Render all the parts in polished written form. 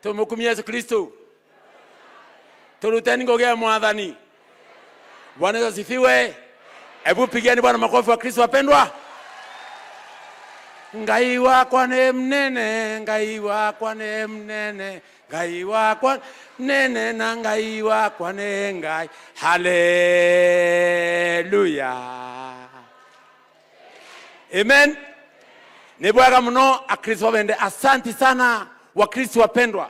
Tumukumie Yesu Kristo. Turuteni ngogea mwathani. Bwana Yesu asifiwe. Hebu pigeni Bwana makofi wa Kristo wapendwa. Ngai wakwa ni mnene, Ngai wakwa ni mnene, Ngai wakwa nene na Ngai wakwa ni Ngai. Haleluya. Amen. Ni bwaga mno akristo wapende. Asante sana wakristo wapendwa.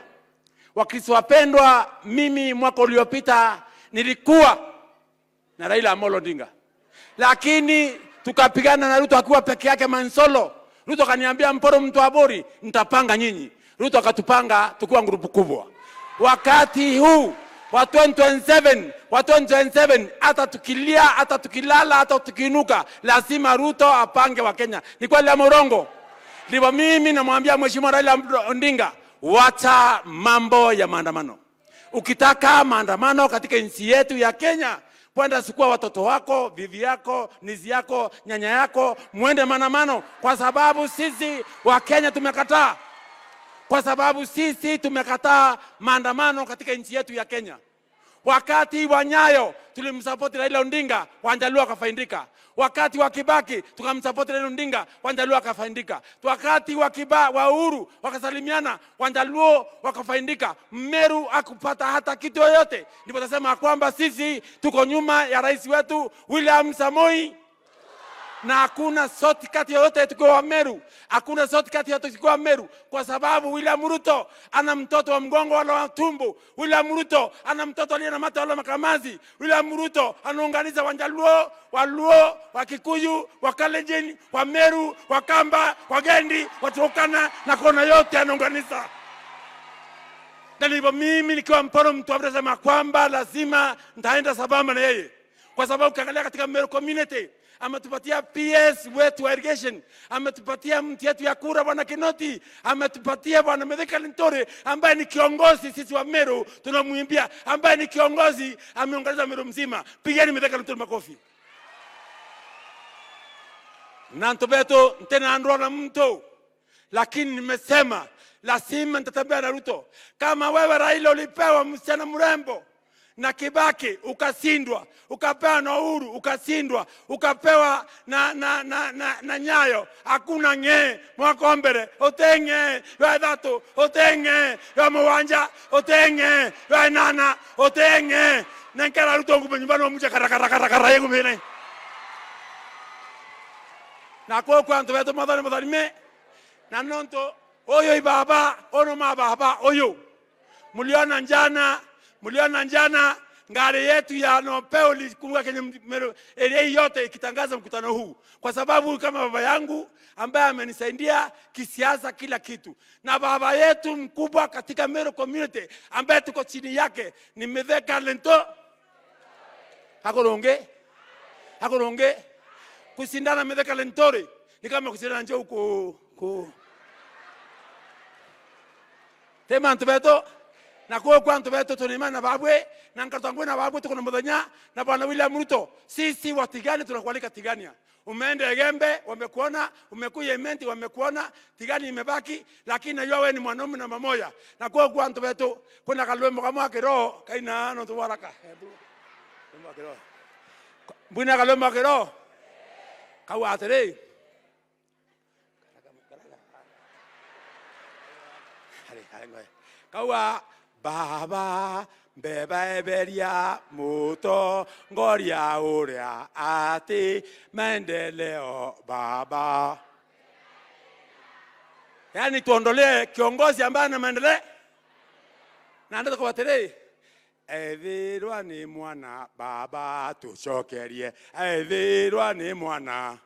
Wakristo wapendwa, mimi mwaka uliopita nilikuwa na Raila Amolo Odinga. Lakini tukapigana na Ruto akiwa peke yake Mansolo. Ruto kaniambia mporo mtu abori, nitapanga nyinyi. Ruto akatupanga tukiwa grupu kubwa. Wakati huu wa 2027 hata tukilia, hata tukilala, hata tukiinuka, lazima Ruto apange wa Kenya. Ni kweli ama urongo? Ndipo mimi namwambia Mheshimiwa Raila Odinga, wacha mambo ya maandamano. Ukitaka maandamano katika nchi yetu ya Kenya, kwenda sukua watoto wako, bibi yako, nizi yako, nyanya yako, muende maandamano, kwa sababu sisi wa Kenya tumekataa. Kwa sababu sisi tumekataa maandamano katika nchi yetu ya Kenya. Wakati wa Nyayo tulimsupport Raila Odinga, Wanjaluo wakafaidika. Wakati wa Kibaki tukamsupport Raila Odinga, Wanjaluo wakafaidika. Wakati wa Uhuru wakasalimiana, Wanjaluo wakafaidika. Meru hakupata hata kitu yoyote. Ndipo nasema kwamba sisi tuko nyuma ya rais wetu William Samoei. Na hakuna shortcut yoyote tukiwa Meru. Hakuna shortcut yoyote tukiwa Meru. Kwa sababu William Ruto ana mtoto wa mgongo wala tumbo. William Ruto ana mtoto aliye na mata wala makamazi. William Ruto anaunganisha Wanjaluo, Waluo, Wakikuyu, Wakalenjin, Wameru, Wakamba, Wagendi, Waturkana na kona yote anaunganisha. Na hivyo mimi nikiwa mporo mtu amesema kwamba lazima nitaenda sambamba na yeye. Kwa sababu ukiangalia katika Meru community, ametupatia PS wetu wa irrigation, ametupatia mti yetu ya kura Bwana Kinoti, ametupatia Bwana Mithika Linturi ambaye ni kiongozi sisi wa Meru tunamwimbia, ambaye ni kiongozi ameongeza Meru mzima. Pigeni Mithika Linturi makofi. Na ntobeto tena andro na mtu, lakini nimesema lazima nitatembea na Ruto. Kama wewe Raila ulipewa msichana mrembo na Kibaki ukasindwa, ukapewa na Uhuru ukasindwa, ukapewa na Nyayo, hakuna nge Mwakombere, otenge wa Dhato, otenge wa Mwanja, otenge wa Nana, otenge na nkara Ruto ngumenyumbani wa mja karakara yegu mene. Na kwa nto wetu madhani me na nonto oyo ibaba ono mababa oyo muliona njana ngari yetu ya Nopeo likumbuka kwenye Meru yote ikitangaza mkutano huu, kwa sababu kama baba yangu ambaye amenisaidia kisiasa kila kitu, na baba yetu mkubwa katika Meru community ambaye tuko chini yake ni Mithika Linturi. Hakoronge kusindana Mithika Linturi ni kama kusindana njoo ku tema ntubeto. Na kwa ntubeto tunimana babwe na nkatangwe na babwe tuko na mudanya na Bwana William Ruto. Sisi watigani tunakualika Tigania. Umeenda Egembe wamekuona, umekuja Imenti wamekuona, Tigani imebaki, lakini najua wewe ni mwanaume na mamoja. Na kwa ntubeto kuna kalwemo kama kiroho kaina no tuwaraka. Mbona kalwemo kiroho? Kawa atere. Kawa Baba beba beria moto ngoria uria ati maendeleo baba. Yani tuondolee kiongozi ambaye ana maendeleo. Na ndio kwa tere evirwa ni mwana baba tuchokerie evirwa ni mwana